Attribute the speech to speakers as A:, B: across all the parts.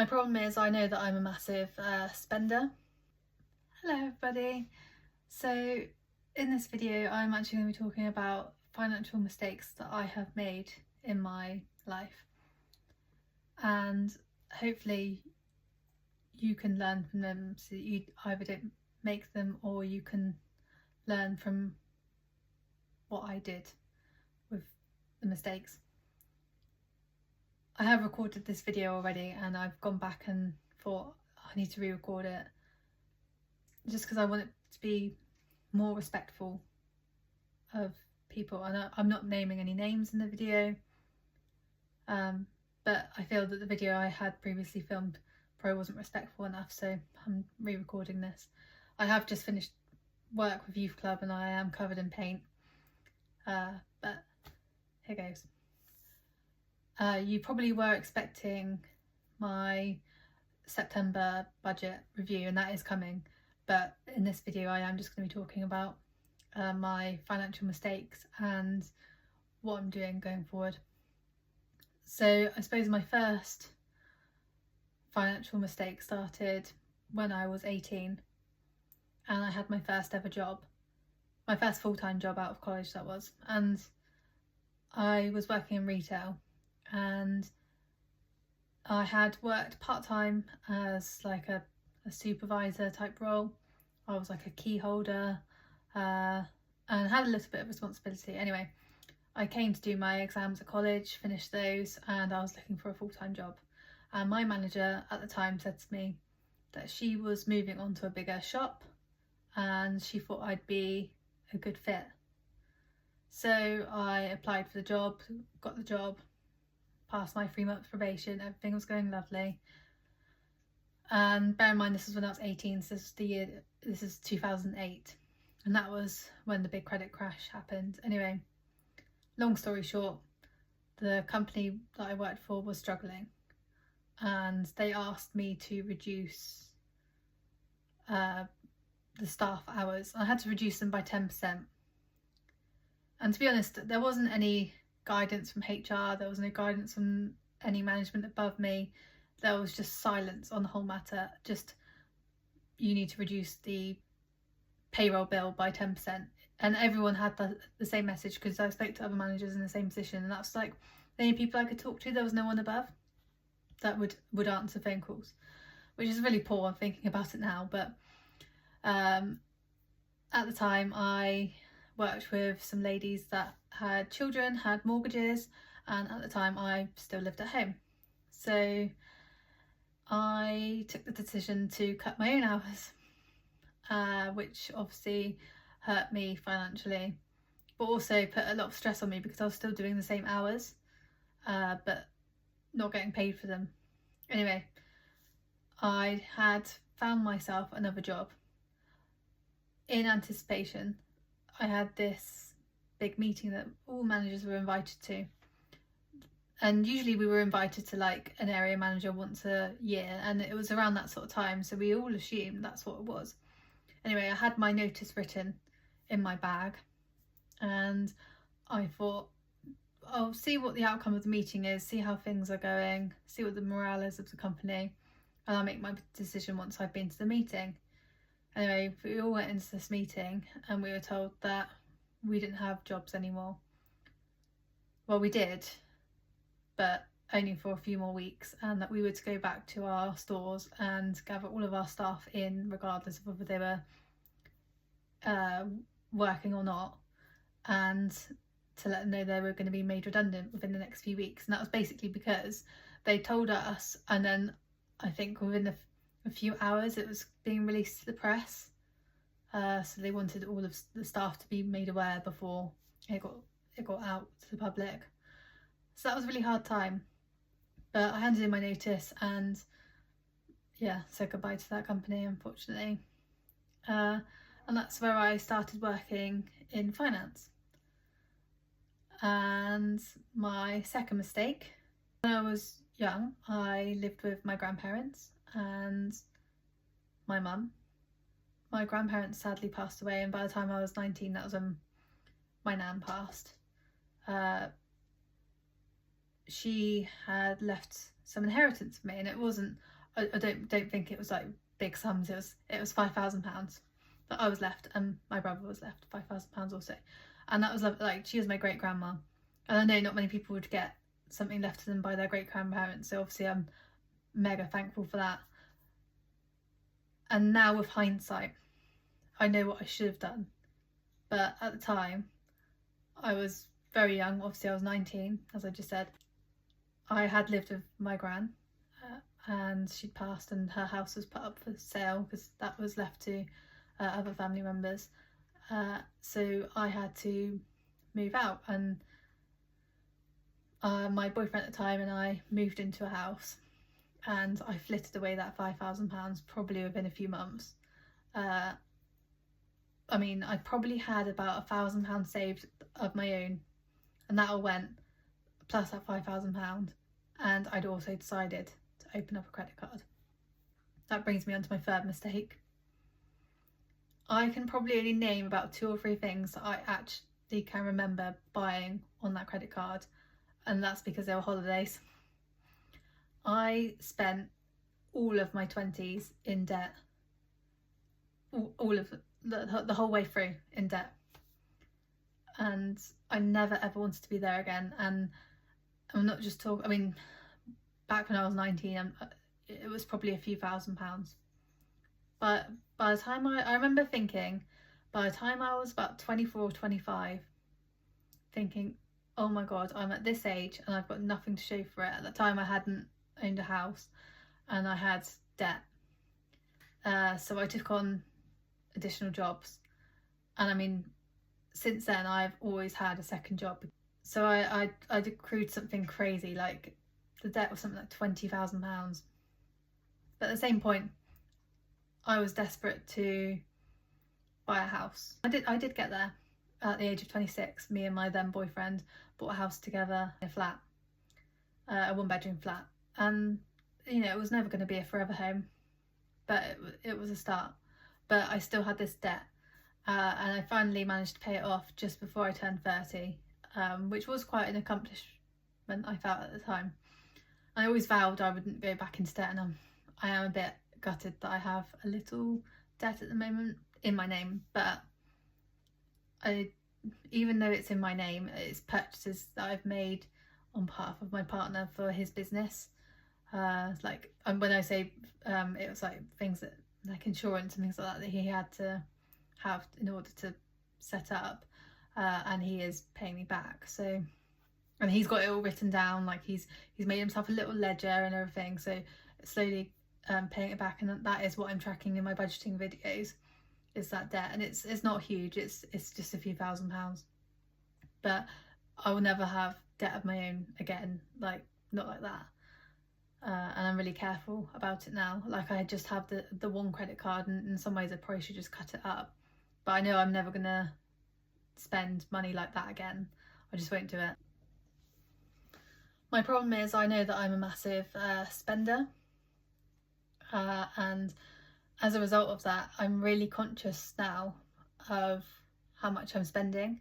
A: My problem is I know that I'm a massive spender. Hello everybody. So in this video I'm actually going to be talking about financial mistakes that I have made in my life, and hopefully you can learn from them so that you either don't make them or you can learn from what I did with the mistakes. I have recorded this video already and I've gone back and thought I need to re-record it just because I want it to be more respectful of people. And I'm not naming any names in the video, but I feel that the video I had previously filmed probably wasn't respectful enough, so I'm re-recording this. I have just finished work with Youth Club and I am covered in paint, but here goes. You probably were expecting my September budget review, and that is coming, but in this video I am just going to be talking about my financial mistakes and what I'm doing going forward. So I suppose my first financial mistake started when I was 18 and I had my first ever job, my first full-time job out of college that was, and I was working in retail, and I had worked part-time as like a supervisor type role. I was like a key holder and had a little bit of responsibility. Anyway, I came to do my exams at college, finished those, and I was looking for a full-time job. And my manager at the time said to me that she was moving on to a bigger shop and she thought I'd be a good fit. So I applied for the job, got the job, passed my 3-month probation, everything was going lovely. And bear in mind, this is when I was 18, so this is 2008, and that was when the big credit crash happened. Anyway, long story short, the company that I worked for was struggling and they asked me to reduce the staff hours. I had to reduce them by 10%. And to be honest, there wasn't any guidance from HR, there was no guidance from any management above me. There was just silence on the whole matter. Just, you need to reduce the payroll bill by 10%. And everyone had the same message, because I spoke to other managers in the same position, and that's like the only people I could talk to. There was no one above that would answer phone calls, which is really poor. I'm thinking about it now, but at the time I worked with some ladies that had children, had mortgages, and at the time I still lived at home. So I took the decision to cut my own hours, which obviously hurt me financially, but also put a lot of stress on me because I was still doing the same hours, but not getting paid for them. Anyway, I had found myself another job. In anticipation, I had this big meeting that all managers were invited to, and usually we were invited to like an area manager once a year, and it was around that sort of time, so we all assumed that's what it was. Anyway, I had my notice written in my bag and I thought, I'll see what the outcome of the meeting is, see how things are going, see what the morale is of the company, and I'll make my decision once I've been to the meeting. Anyway, we all went into this meeting and we were told that we didn't have jobs anymore. Well, we did, but only for a few more weeks, and that we were to go back to our stores and gather all of our staff in, regardless of whether they were working or not, and to let them know they were going to be made redundant within the next few weeks. And that was basically because they told us, and then I think within a few hours it was being released to the press, so they wanted all of the staff to be made aware before it got out to the public. So that was a really hard time, but I handed in my notice and yeah, said goodbye to that company, unfortunately. And that's where I started working in finance. And my second mistake, when I was young, I lived with my grandparents and my mum. My grandparents sadly passed away, and by the time I was 19, that was when my nan passed. She had left some inheritance for me, and it wasn't I don't think it was like big sums. It was £5,000 that I was left, and my brother was left £5,000 also, and that was like, she was my great grandma, and I know not many people would get something left to them by their great grandparents, so obviously I'm mega thankful for that. And now with hindsight, I know what I should have done, but at the time I was very young. Obviously I was 19, as I just said. I had lived with my gran, and she'd passed, and her house was put up for sale because that was left to other family members. So I had to move out, and my boyfriend at the time and I moved into a house, and I flitted away that £5,000 probably within a few months. I mean, I probably had about £1,000 saved of my own, and that all went, plus that £5,000, and I'd also decided to open up a credit card. That brings me on to my third mistake. I can probably only name about 2 or 3 things that I actually can remember buying on that credit card, and that's because they were holidays. I spent all of my 20s in debt, all of the whole way through in debt, and I never ever wanted to be there again. And I'm not just talking, I mean, back when I was 19, it was probably a few £1,000s, but by the time I remember thinking, by the time I was about 24 or 25, thinking, oh my god, I'm at this age and I've got nothing to show for it. At the time I hadn't owned a house and I had debt, so I took on additional jobs, and I mean, since then I've always had a second job. So I accrued something crazy, like the debt was something like £20,000. But at the same point, I was desperate to buy a house. I did get there at the age of 26. Me and my then boyfriend bought a house together, a flat, a 1-bedroom flat, and you know, it was never going to be a forever home, but it was a start. But I still had this debt, and I finally managed to pay it off just before I turned 30, which was quite an accomplishment, I felt at the time. I always vowed I wouldn't go back into debt, and I am a bit gutted that I have a little debt at the moment in my name, but even though it's in my name, it's purchases that I've made on behalf of my partner for his business. Like, when I say it was like things that, like insurance and things like that he had to have in order to set up, and he is paying me back. So, and he's got it all written down, like he's made himself a little ledger and everything, so slowly paying it back, and that is what I'm tracking in my budgeting videos, is that debt. And it's not huge, it's just a few £1,000s, but I will never have debt of my own again, like not like that. And I'm really careful about it now. Like, I just have the one credit card, and in some ways I probably should just cut it up, but I know I'm never gonna spend money like that again. I just won't do it. My problem is, I know that I'm a massive spender, and as a result of that, I'm really conscious now of how much I'm spending.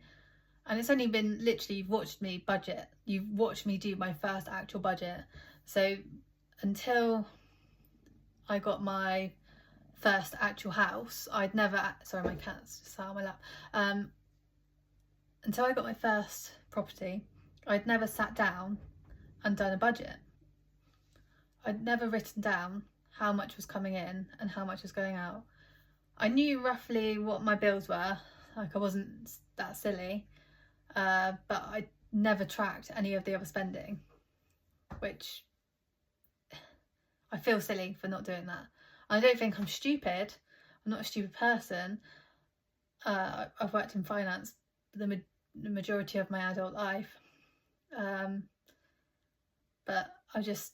A: And it's only been, literally, you've watched me budget, you've watched me do my first actual budget. So until I got my first actual house, I'd never, sorry, my cat's just sat on my lap. Until I got my first property, I'd never sat down and done a budget. I'd never written down how much was coming in and how much was going out. I knew roughly what my bills were, like I wasn't that silly, but I never tracked any of the other spending, which I feel silly for not doing that. I don't think I'm stupid. I'm not a stupid person. I've worked in finance the majority of my adult life, but I just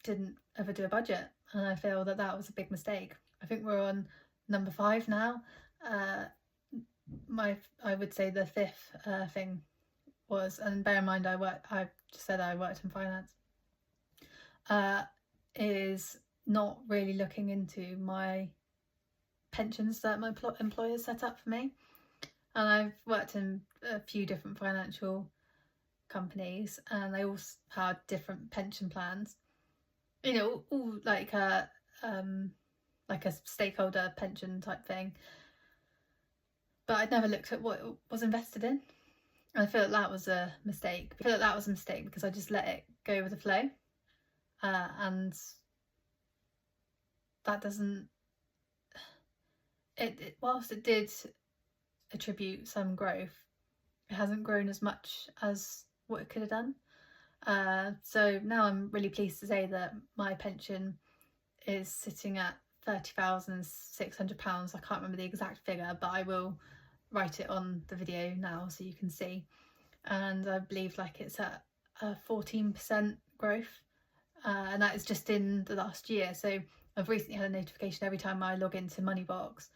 A: didn't ever do a budget, and I feel that that was a big mistake. I think we're on number 5 now. I would say the 5th thing was, and bear in mind I just said I worked in finance, is not really looking into my pensions that my employers set up for me. And I've worked in a few different financial companies, and they all had different pension plans. you know, all like a stakeholder pension type thing. But I'd never looked at what it was invested in. And I feel like that was a mistake. Because I just let it go with the flow. And that doesn't... whilst it did attribute some growth, it hasn't grown as much as what it could have done. So now I'm really pleased to say that my pension is sitting at £30,600. I can't remember the exact figure, but I will write it on the video now so you can see. And I believe like it's at 14% growth, and that is just in the last year. So I've recently had a notification every time I log into Moneybox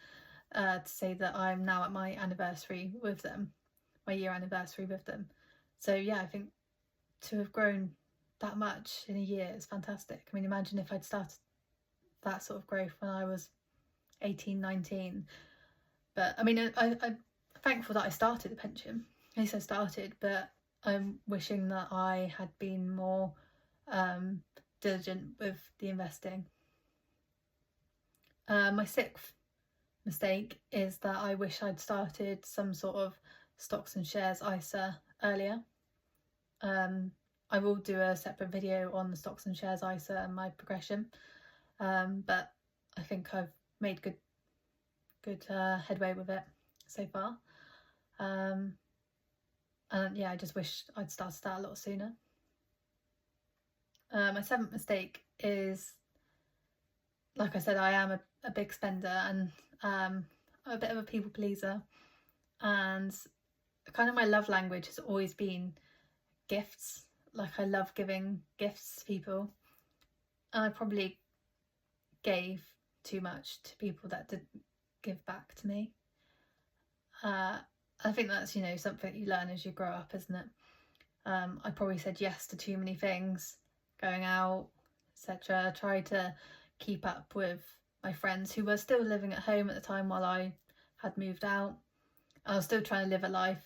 A: to say that I'm now at my anniversary with them, my year anniversary with them. So yeah, I think to have grown that much in a year is fantastic. I mean, imagine if I'd started that sort of growth when I was 18, 19. But I mean, I'm thankful that I started the pension. At least I started, but I'm wishing that I had been more diligent with the investing. My sixth mistake is that I wish I'd started some sort of stocks and shares ISA earlier. I will do a separate video on the stocks and shares ISA and my progression, but I think I've made good headway with it so far. And yeah, I just wish I'd started that a lot sooner. My seventh mistake is, like I said, I am a big spender, and I'm a bit of a people pleaser, and kind of my love language has always been gifts. Like, I love giving gifts to people, and I probably gave too much to people that didn't give back to me. I think that's, you know, something you learn as you grow up, isn't it? I probably said yes to too many things, going out, etc. Tried to keep up with my friends who were still living at home at the time while I had moved out. I was still trying to live a life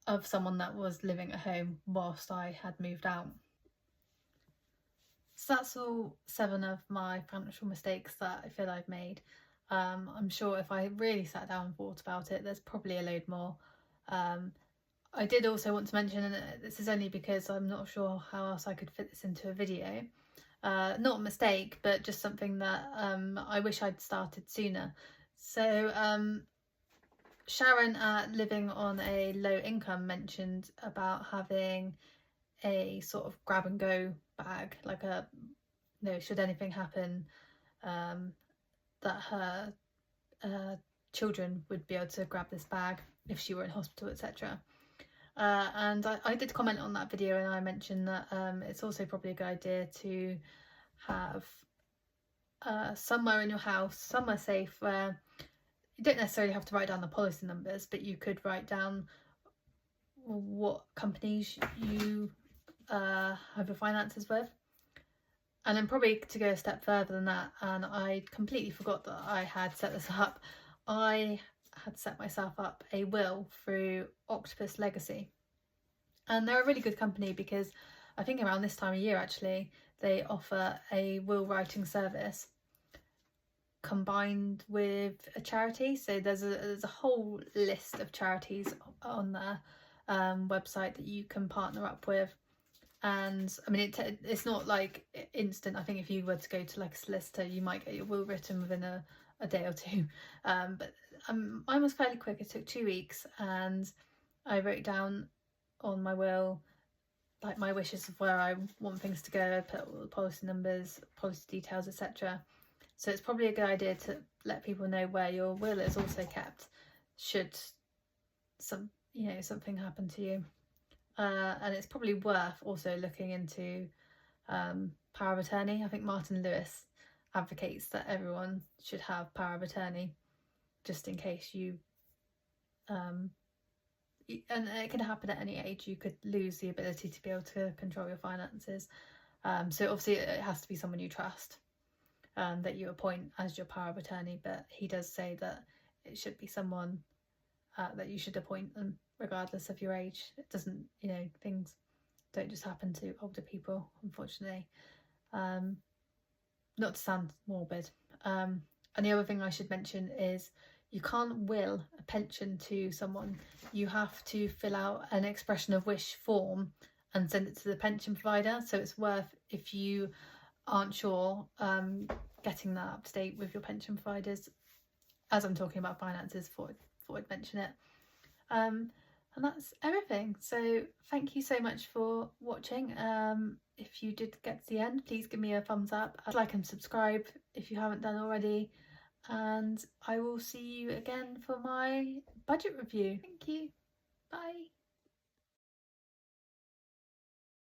A: of someone that was living at home whilst I had moved out. So that's all 7 of my financial mistakes that I feel I've made. I'm sure if I really sat down and thought about it, there's probably a load more. I did also want to mention, and this is only because I'm not sure how else I could fit this into a video, not a mistake, but just something that I wish I'd started sooner. So Sharon at Living on a Low Income mentioned about having a sort of grab and go bag, like a, you know, should anything happen, that her children would be able to grab this bag if she were in hospital, etc. And I did comment on that video, and I mentioned that it's also probably a good idea to have somewhere in your house, somewhere safe, where you don't necessarily have to write down the policy numbers, but you could write down what companies you have your finances with. And then probably to go a step further than that, and I completely forgot that I had set this up, I had set myself up a will through Octopus Legacy. And they're a really good company because I think around this time of year actually they offer a will writing service combined with a charity. So there's a whole list of charities on their website that you can partner up with. And I mean, it's not like instant. I think if you were to go to like a solicitor, you might get your will written within a day or two. But mine was fairly quick. It took 2 weeks, and I wrote down on my will like my wishes of where I want things to go, put all the policy numbers, policy details, etc. So it's probably a good idea to let people know where your will is also kept, should something happen to you. And it's probably worth also looking into power of attorney. I think Martin Lewis advocates that everyone should have power of attorney, just in case you and it can happen at any age. You could lose the ability to be able to control your finances. So obviously it has to be someone you trust, that you appoint as your power of attorney, but he does say that it should be someone that you should appoint them regardless of your age. It doesn't, things don't just happen to older people, unfortunately. not to sound morbid. And the other thing I should mention is you can't will a pension to someone. You have to fill out an expression of wish form and send it to the pension provider. So it's worth, if you aren't sure, getting that up to date with your pension providers. As I'm talking about finances, thought I'd mention it. And that's everything. So thank you so much for watching. If you did get to the end, please give me a thumbs up, like and subscribe if you haven't done already, and I will see you again for my budget review. Thank you. Bye.